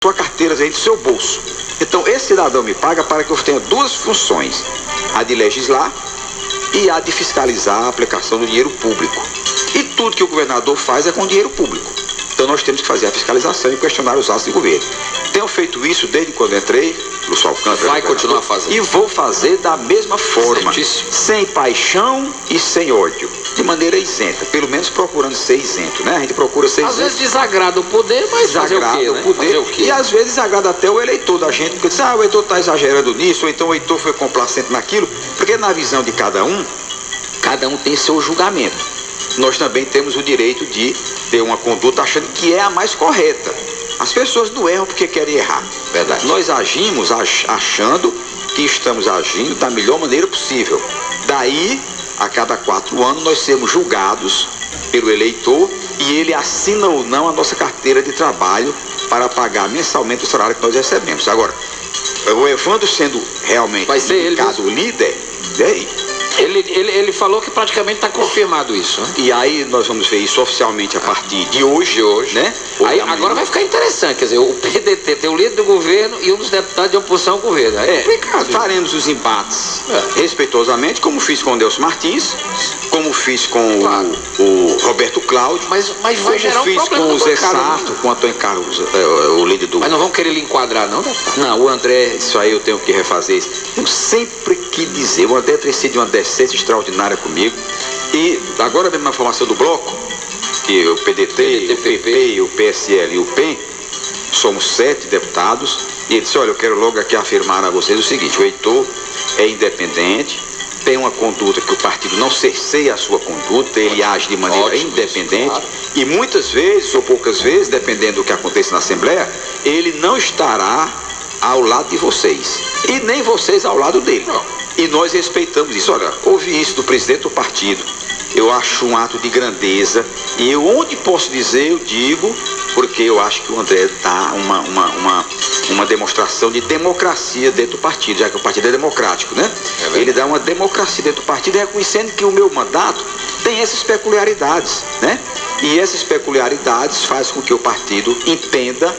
sua carteira vem do seu bolso. Então, esse cidadão me paga para que eu tenha duas funções: a de legislar e a de fiscalizar a aplicação do dinheiro público. E tudo que o governador faz é com dinheiro público. Então, nós temos que fazer a fiscalização e questionar os atos de governo. Tenho feito isso desde quando entrei, Lúcio Alcântara. Vai continuar fazendo. E vou fazer da mesma forma, sem paixão e sem ódio, de maneira isenta, pelo menos procurando ser isento, né? A gente procura ser isento. Às vezes desagrada o poder, mas desagrada fazer o quê, né? o poder, Fazer o quê? E às vezes desagrada até o eleitor da gente, porque diz, o eleitor está exagerando nisso, ou então o eleitor foi complacente naquilo, porque na visão de cada um tem seu julgamento. Nós também temos o direito de ter uma conduta achando que é a mais correta. As pessoas não erram porque querem errar. Verdade. Nós agimos achando que estamos agindo da melhor maneira possível. Daí, a cada 4 anos, nós sermos julgados pelo eleitor e ele assina ou não a nossa carteira de trabalho para pagar mensalmente o salário que nós recebemos. Agora, o Evandro sendo realmente vai ser indicado o líder, ele falou que praticamente está confirmado isso, né? E aí nós vamos ver isso oficialmente a partir de hoje, né? Aí, agora vai ficar interessante, quer dizer, o PDT tem o líder do governo e um dos deputados de oposição ao governo. É complicado. Faremos os embates respeitosamente, como fiz com o Delcio Martins, como fiz com o Roberto Cláudio, mas vai gerar um problema. Fiz com o Zé Sarto, com o Antônio Carlos, o líder do... Mas não vão querer lhe enquadrar, não, deputado? Não, o André, isso aí eu tenho que refazer isso. Eu sempre quis dizer, o André tem sido uma decência extraordinária comigo. E agora mesmo na formação do bloco, que o PDT, o PP, o PSL e o PEN, somos 7 deputados, e ele disse, olha, eu quero logo aqui afirmar a vocês o seguinte: o Heitor é independente, tem uma conduta que o partido não cerceia a sua conduta, ele age de maneira independente, e muitas vezes, ou poucas vezes, dependendo do que aconteça na Assembleia, ele não estará ao lado de vocês, e nem vocês ao lado dele. E nós respeitamos isso. Olha, ouvi isso do presidente do partido, eu acho um ato de grandeza, e eu onde posso dizer, eu digo, porque eu acho que o André dá uma demonstração de democracia dentro do partido, já que o partido é democrático, né? Ele dá uma democracia dentro do partido, reconhecendo que o meu mandato tem essas peculiaridades, né? E essas peculiaridades fazem com que o partido entenda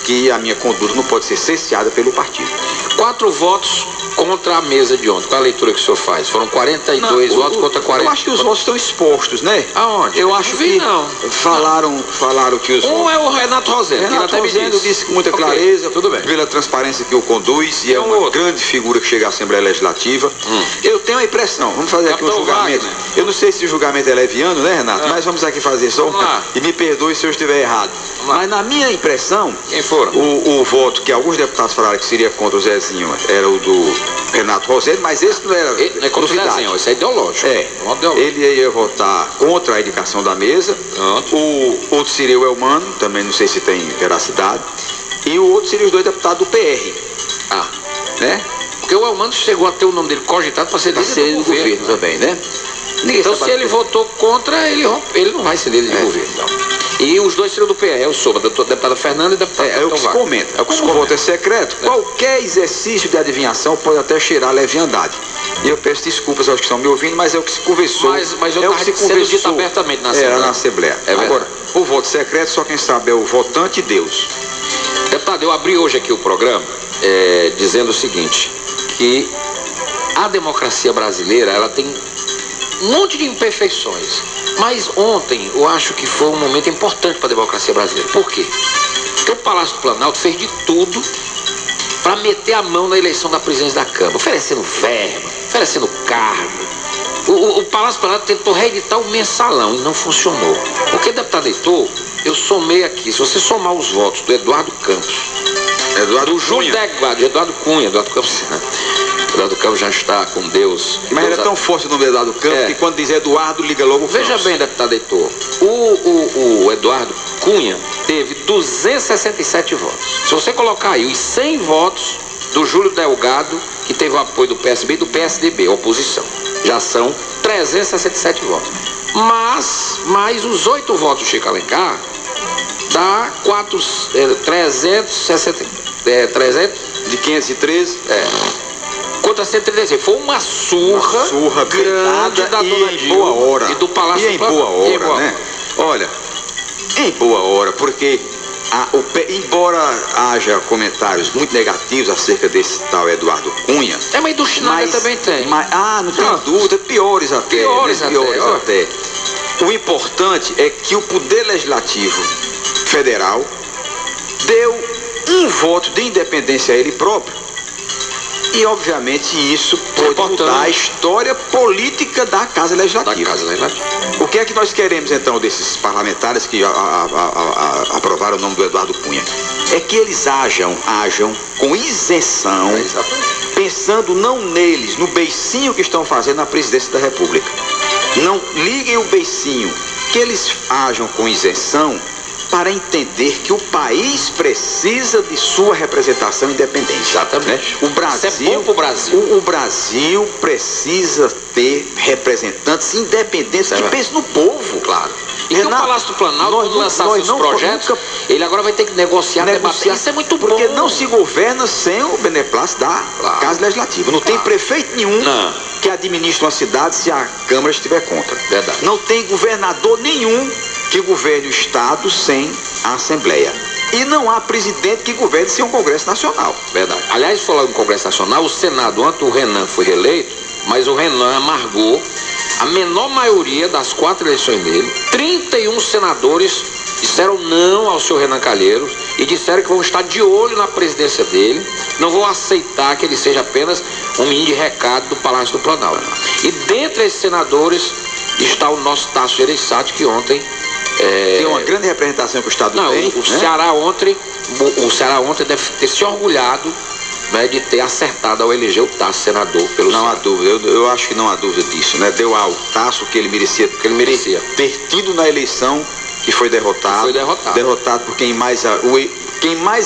que a minha conduta não pode ser cerceada pelo partido. 4 votos contra a mesa de ontem. Qual a leitura que o senhor faz? Foram 42 votos contra 40. Eu acho que os votos estão expostos, né? Aonde? Eu acho que não. Falaram que os votos... é o Renato Rosendo. Renato Rosendo disse com muita clareza, tudo bem, pela transparência que o conduz, e é uma grande figura que chega à Assembleia Legislativa. Eu tenho a impressão, vamos fazer aqui um julgamento. Eu não sei se o julgamento é leviano, né, Renato? Mas vamos aqui fazer só e me perdoe se eu estiver errado. Mas na minha impressão, quem foram? O voto que alguns deputados falaram que seria contra o Zezinho era o do Renato Rosendo, mas esse não era. Não é contra o Zezinho, isso é ideológico. Ele ia votar contra a indicação da mesa. O outro seria o Elmano, também não sei se tem veracidade. E o outro seria os 2 deputados do PR. Né? Porque o Elmano chegou a ter o nome dele cogitado para ser líder do governo também, né? Então, se ele votou contra, ele não vai ser líder de governo. Então. E os 2 seriam do PR, eu sou, a deputada Fernanda e a deputada É o que se comenta. Como o voto é secreto, qualquer exercício de adivinhação pode até cheirar leviandade. E eu peço desculpas aos que estão me ouvindo, mas é o que se conversou. Mas eu estava sendo dito abertamente na Assembleia. Era na Assembleia. Agora, o voto secreto, só quem sabe é o votante e Deus. Deputado, eu abri hoje aqui o programa dizendo o seguinte, que a democracia brasileira, ela tem um monte de imperfeições. Mas ontem eu acho que foi um momento importante para a democracia brasileira. Por quê? Porque o Palácio do Planalto fez de tudo para meter a mão na eleição da presidência da Câmara, oferecendo verba, oferecendo cargo. O Palácio do Planalto tentou reeditar o mensalão e não funcionou. Porque, deputado Heitor, eu somei aqui, se você somar os votos do Eduardo Campos, do Júlio Deguado, Eduardo Cunha, Eduardo Campos já está com Deus. Mas era tão forte o nome do Eduardo Campos que quando diz Eduardo, liga logo o Campos. Veja bem, deputado Heitor, o Eduardo Cunha teve 267 votos. Se você colocar aí os 100 votos do Júlio Delgado, que teve o apoio do PSB e do PSDB, oposição, já são 367 votos. Mas, mais os 8 votos do Chico Alencar, dá 360, 300 de 513, contra 136. Foi uma surra grande da dona Dilma e do Palácio do Planalto. Em boa hora, né? Olha, em boa hora, porque embora haja comentários muito negativos acerca desse tal Eduardo Cunha... Mas do Schneider também tem. Não tem dúvida, piores até. Piores até. O importante é que o Poder Legislativo Federal deu um voto de independência a ele próprio. E, obviamente, isso pode mudar a história política da Casa Legislativa. O que é que nós queremos, então, desses parlamentares que aprovaram o nome do Eduardo Cunha? É que eles ajam com isenção, pensando não neles, no beicinho que estão fazendo na presidência da República. Não liguem o beicinho, que eles ajam com isenção para entender que o país precisa de sua representação independente. Exatamente. O Brasil, isso é bom pro Brasil. O Brasil precisa ter representantes independentes que pensem no povo. Claro. E que o Palácio do Planalto, quando lançar seus projetos, ele agora vai ter que negociar. Debater. Isso é muito bom. Porque não se governa sem o beneplácito da Casa Legislativa. Não tem prefeito nenhum que administre uma cidade se a Câmara estiver contra. Verdade. Não tem governador nenhum que governe o Estado sem a Assembleia. E não há presidente que governe sem um Congresso Nacional. Verdade. Aliás, falando em Congresso Nacional, o Senado, antes o Renan foi reeleito, mas o Renan amargou a menor maioria das 4 eleições dele. 31 senadores disseram não ao senhor Renan Calheiros e disseram que vão estar de olho na presidência dele, não vão aceitar que ele seja apenas um menino de recado do Palácio do Planalto. E dentre esses senadores está o nosso Tasso Gereissati, que ontem tem uma grande representação que o Estado tem. O Ceará ontem deve ter se orgulhado, né, de ter acertado ao eleger o Tasso senador pelo Não há dúvida, eu acho que não há dúvida disso, né? Deu ao Tasso que ele merecia ter tido na eleição, que foi derrotado. Derrotado por quem mais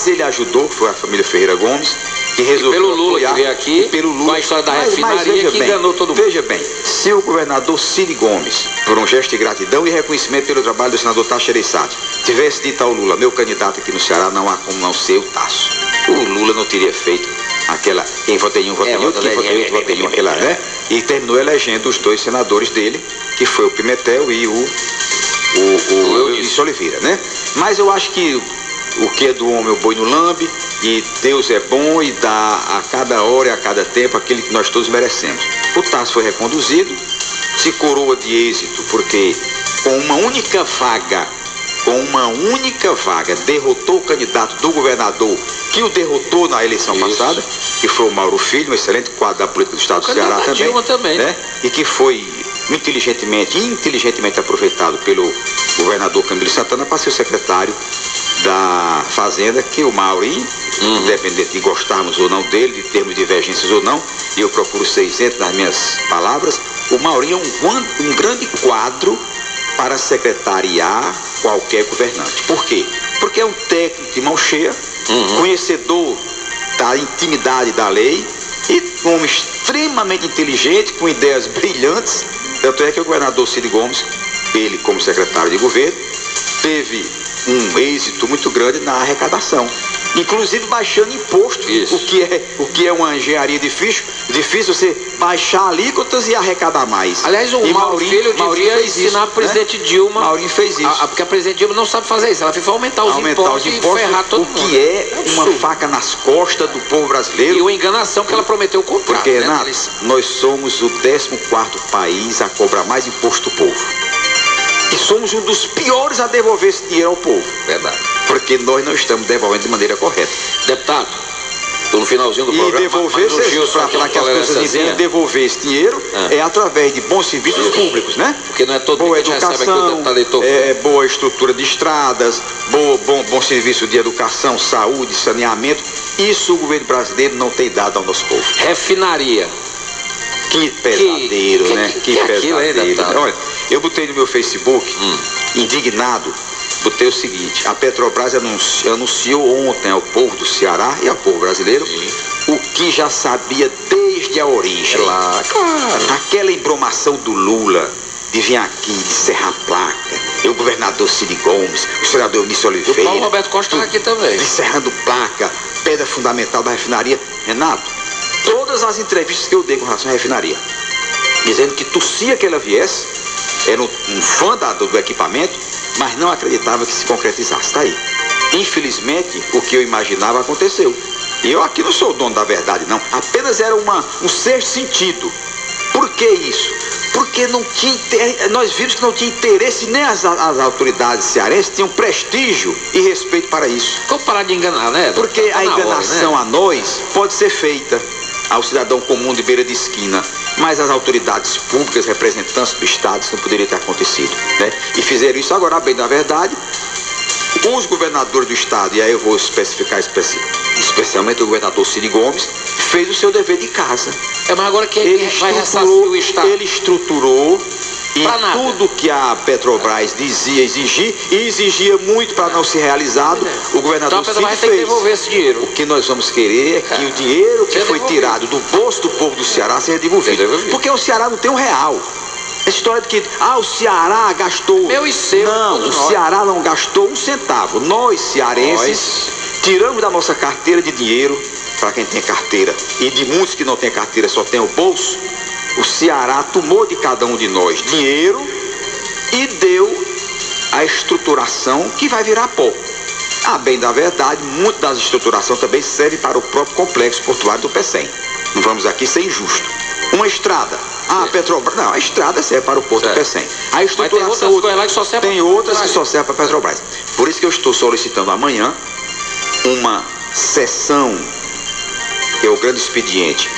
ele ajudou, que foi a família Ferreira Gomes, que resolveu pelo Lula apoiar, que veio aqui, pelo Lula, com a história da refinaria que enganou todo mundo. Veja bem, se o governador Cid Gomes, por um gesto de gratidão e reconhecimento pelo trabalho do senador Tasso Gereissati, tivesse dito ao Lula, meu candidato aqui no Ceará, não há como não ser o Tasso. O Lula não teria feito aquela, quem vota em um, vota em outro, quem vota em outro, vota em um, aquela, né? E terminou elegendo os 2 senadores dele, que foi o Pimentel e o Eunice Oliveira, né? Mas eu acho que o que é do homem o boi no lambe, e Deus é bom e dá a cada hora e a cada tempo aquilo que nós todos merecemos. O Tasso foi reconduzido, se coroa de êxito, porque com uma única vaga derrotou o candidato do governador que o derrotou na eleição passada, que foi o Mauro Filho, um excelente quadro da política do Estado do Ceará também, né? E que foi inteligentemente aproveitado pelo governador Camilo Santana para ser o secretário da Fazenda, que o Mauro, independente de gostarmos ou não dele, de termos divergências ou não, e eu procuro ser isento nas minhas palavras, o Maurinho é um grande quadro para secretariar qualquer governante. Por quê? Porque é um técnico de mão cheia, conhecedor da intimidade da lei e um homem extremamente inteligente, com ideias brilhantes. Tanto é que o governador Cid Gomes, ele como secretário de governo, teve um êxito muito grande na arrecadação, inclusive baixando imposto, o que é uma engenharia difícil você baixar alíquotas e arrecadar mais. Aliás, o Mauro Filho devia ensinar a presidente Dilma. Maurinho fez isso. Porque a presidente Dilma não sabe fazer isso, ela foi aumentar os impostos e ferrar todo mundo. O que é uma faca nas costas do povo brasileiro. E uma enganação que ela prometeu o contrário. Porque, Renato, nós somos o 14º país a cobrar mais imposto do povo. E somos um dos piores a devolver esse dinheiro ao povo. Verdade. Porque nós não estamos devolvendo de maneira correta. Deputado, no finalzinho do programa... E devolver, para que as pessoas entendam, devolver esse dinheiro é através de bons serviços públicos, né? Porque não é todo mundo que recebe aqui o deputado eleitor. Boa estrutura de estradas, bom serviço de educação, saúde, saneamento. Isso o governo brasileiro não tem dado ao nosso povo. Refinaria. Que pesadelo, né? Que pesadelo. Olha, eu botei no meu Facebook, indignado, botei o seguinte: a Petrobras anunciou ontem ao povo do Ceará e ao povo brasileiro o que já sabia desde a origem. Claro. Aquela embromação do Lula de vir aqui, de serrar a placa, o governador Cid Gomes, o senador Eunice Oliveira, o Paulo Roberto Costa aqui também, de serrando placa, pedra fundamental da refinaria. Renato, todas as entrevistas que eu dei com relação à refinaria, dizendo que torcia que ela viesse, era um fã do equipamento, mas não acreditava que se concretizasse. Está aí. Infelizmente, o que eu imaginava aconteceu. E eu aqui não sou o dono da verdade, não. Apenas era um sexto sentido. Por que isso? Porque não tinha, nós vimos que não tinha interesse, nem as autoridades cearenses tinham prestígio e respeito para isso. Como parar de enganar, né? Porque a enganação hora, né? A nós pode ser feita ao cidadão comum de beira de esquina, mas as autoridades públicas, representantes do Estado, isso não poderia ter acontecido, né? E fizeram isso agora, bem da verdade. Os governadores do Estado, e aí eu vou especificar especialmente o governador Cid Gomes, fez o seu dever de casa. Mas agora quem vai ressarcir o Estado? Ele estruturou em tudo que a Petrobras dizia exigir, e exigia muito para não ser realizado, o governador Cid fez. Tem que devolver esse dinheiro. O que nós vamos querer é que o dinheiro que foi tirado do bolso do povo do Ceará seja devolvido. Porque o Ceará não tem um real. Essa história de que, o Ceará gastou... Meu e seu. Não, o Ceará não gastou um centavo. Nós, cearenses, tiramos da nossa carteira de dinheiro, para quem tem carteira, e de muitos que não têm carteira só tem o bolso, o Ceará tomou de cada um de nós dinheiro e deu a estruturação que vai virar pó. Bem da verdade, muito das estruturações também serve para o próprio complexo portuário do Pecém. Não vamos aqui ser injusto. Uma estrada. A Petrobras. Não, a estrada serve para o Porto do Pecém. A estruturação. Tem outras que só servem para a Petrobras. Por isso que eu estou solicitando amanhã uma sessão, que é o grande expediente,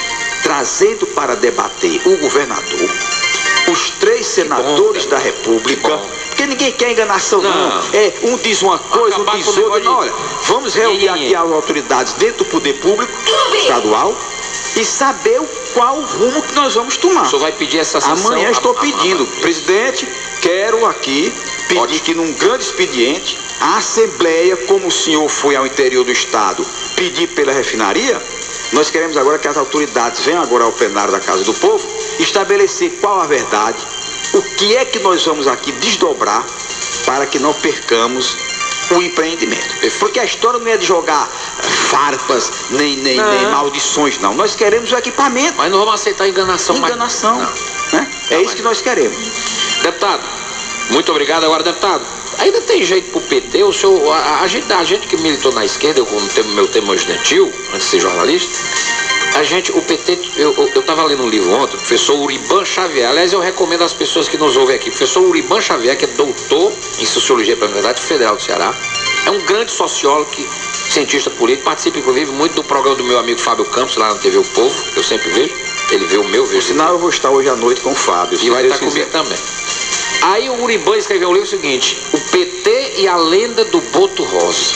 trazendo para debater o governador, os 3 senadores da República. Porque ninguém quer enganação, não. Um diz uma coisa, um diz outra. Não, olha, vamos reunir aqui as autoridades dentro do poder público estadual e saber qual o rumo que nós vamos tomar. O senhor vai pedir essa sessão? Amanhã estou pedindo. Presidente, quero aqui pedir que num grande expediente, a Assembleia, como o senhor foi ao interior do Estado pedir pela refinaria, nós queremos agora que as autoridades venham agora ao plenário da Casa do Povo estabelecer qual a verdade, o que é que nós vamos aqui desdobrar para que não percamos o empreendimento. Porque a história não é de jogar farpas, nem maldições, não. Nós queremos o equipamento. Mas não vamos aceitar enganação. Né? É isso que nós queremos. Deputado, muito obrigado. Agora, deputado, ainda tem jeito pro PT? O senhor, a gente que militou na esquerda, eu como meu tema estudantil, antes de ser jornalista, o PT, eu estava lendo um livro ontem, o professor Uriban Xavier. Aliás, eu recomendo às pessoas que nos ouvem aqui, o professor Uriban Xavier, que é doutor em Sociologia pela Universidade Federal do Ceará, é um grande sociólogo, cientista político, participa inclusive muito do programa do meu amigo Fábio Campos, lá na TV O Povo, que eu sempre vejo. Ele vê o meu, vejo. Por sinal, eu vou estar hoje à noite com o Fábio. E vai estar comigo também. Aí o Uriban escreveu um livro seguinte: O PT e a Lenda do Boto Rosa.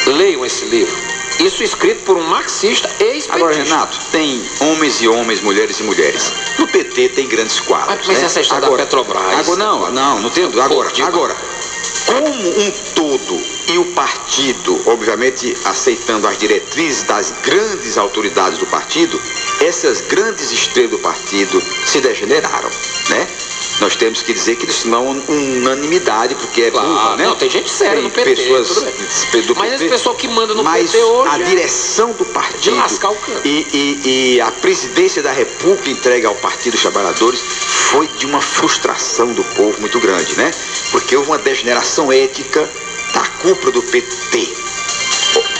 Leiam esse livro. Isso escrito por um marxista ex-petista. Agora, Renato, tem homens e homens, mulheres e mulheres. No PT tem grandes quadros. Mas essa história da Petrobras. Agora, não tem. Agora, como um todo e o partido, obviamente, aceitando as diretrizes das grandes autoridades do partido, essas grandes estrelas do partido se degeneraram, né? Nós temos que dizer que isso não é unanimidade, porque é burra, né? Não, tem gente séria no PT. Pessoas do mas PT, esse pessoal que manda no PT hoje... a direção do partido de lascar o canto. E a presidência da República entregue ao Partido dos Trabalhadores foi de uma frustração do povo muito grande, né? Porque houve uma degeneração ética da cúpula do PT.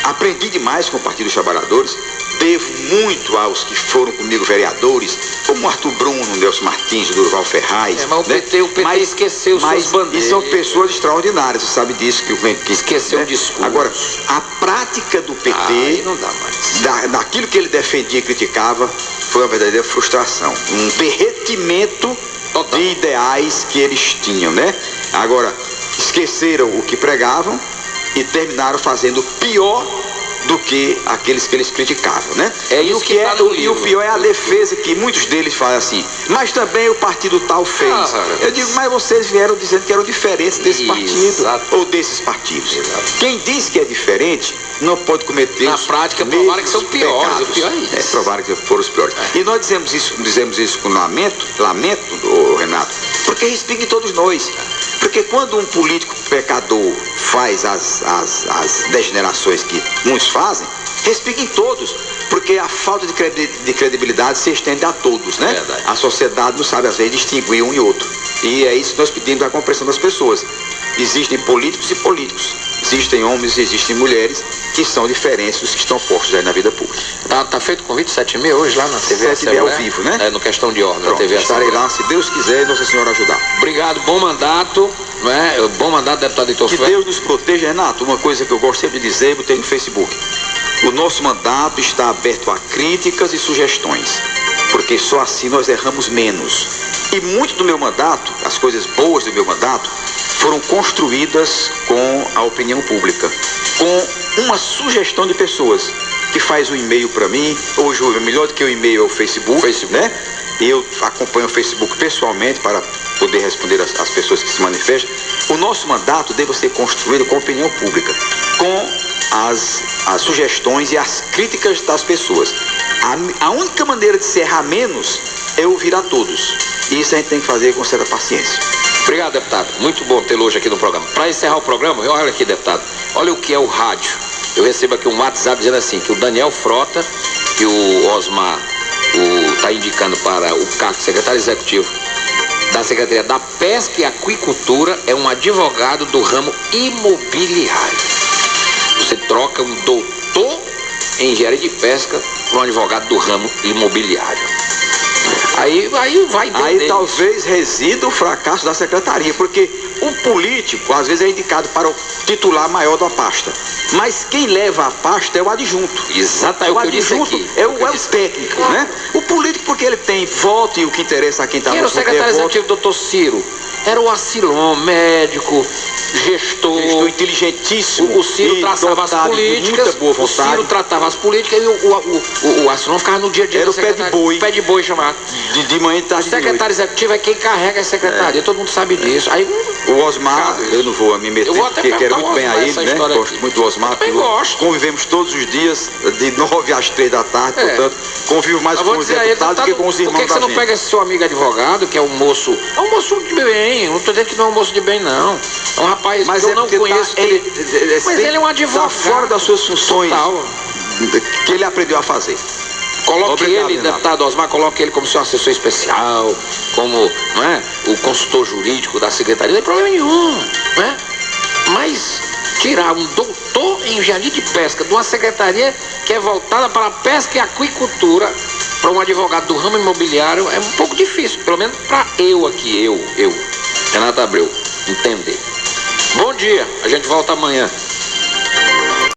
Aprendi demais com o Partido dos Trabalhadores. Devo muito aos que foram comigo vereadores, como Arthur Bruno, Nelson Martins, Durval Ferraz. Mas o PT esqueceu suas bandeiras. E são pessoas extraordinárias, você sabe disso. Que esqueceu o discurso. Agora, a prática do PT, não dá mais. Daquilo que ele defendia e criticava, foi uma verdadeira frustração. Um derretimento de ideais que eles tinham, né? Agora, esqueceram o que pregavam e terminaram fazendo pior do que aqueles que eles criticavam, né? E o pior é a defesa que muitos deles fazem assim, mas também o partido tal fez. Eu digo, mas vocês vieram dizendo que eram diferentes desse partido ou desses partidos. Quem diz que é diferente não pode cometer na prática provaram que são piores. O pior é isso. Provaram que foram os piores. E nós dizemos isso com lamento, Renato, porque respinga em todos nós. Porque quando um político pecador faz as degenerações que muitos fazem, respinga em todos, porque a falta de credibilidade se estende a todos, né? Verdade. A sociedade não sabe às vezes distinguir um e outro. E é isso que nós pedimos a compreensão das pessoas. existem políticos e políticos. Existem homens e existem mulheres que são diferentes dos que estão postos aí na vida pública. Tá feito o convite 7h30 hoje lá na TV 7h30 ao vivo, né? No Questão de Ordem, Pronto, na TV estarei lá, se Deus quiser e Nossa Senhora ajudar. Obrigado, bom mandato, né? Bom mandato, deputado Heitor Que Deus nos proteja, Renato. Uma coisa que eu gosto sempre de dizer, botei no Facebook. O nosso mandato está aberto a críticas e sugestões, porque só assim nós erramos menos. E muito do meu mandato, as coisas boas do meu mandato, foram construídas com a opinião pública, com uma sugestão de pessoas que faz um e-mail para mim. Hoje o melhor do que o e-mail é o Facebook, né? E eu acompanho o Facebook pessoalmente para poder responder às pessoas que se manifestam. O nosso mandato deve ser construído com a opinião pública, com as sugestões e as críticas das pessoas. A única maneira de se errar menos é ouvir a todos. E isso a gente tem que fazer com certa paciência. Obrigado, deputado. Muito bom tê-lo hoje aqui no programa. Para encerrar o programa, olha aqui, deputado, olha o que é o rádio. Eu recebo aqui um WhatsApp dizendo assim, que o Daniel Frota, que o Osmar está indicando para o cargo de secretário executivo da Secretaria da Pesca e Aquicultura, é um advogado do ramo imobiliário. Você troca um doutor em engenharia de pesca por um advogado do ramo imobiliário. Aí vai Aí talvez resida o fracasso da secretaria, porque o político às vezes é indicado para o titular maior da pasta, mas quem leva a pasta é o adjunto. Exatamente. O adjunto é o técnico, né? O político, porque ele tem voto e o que interessa a quem está no poder. Quem era o secretário executivo, doutor Ciro? Era o Acilon, médico, gestor inteligentíssimo. O Ciro tratava as políticas. Boa vontade. O Ciro tratava as políticas e o Acilon ficava no dia a dia. Era o pé de boi. Pé de boi chamado. De manhã e tarde. O secretário executivo é quem carrega a secretaria. Todo mundo sabe disso. Aí, o Osmar, eu não vou me meter, porque quero muito bem a ele, né? Gosto muito do Osmar. Eu gosto. Convivemos todos os dias, de 9 às 3 da tarde, portanto, convivo mais com os deputados do que com os irmãos da gente. Por que você não pega esse seu amigo advogado, que é um moço de bem, não estou dizendo que não é um moço de bem, não. É um rapaz que eu não conheço. Mas ele é um advogado. Está fora das suas funções que ele aprendeu a fazer. Coloque ele, deputado Osmar, coloque ele como seu assessor especial, como, não é, o consultor jurídico da secretaria, não tem problema nenhum, não é? Mas tirar um doutor em engenharia de pesca de uma secretaria que é voltada para a pesca e aquicultura para um advogado do ramo imobiliário é um pouco difícil, pelo menos para eu, Renato Abreu, entender. Bom dia, a gente volta amanhã.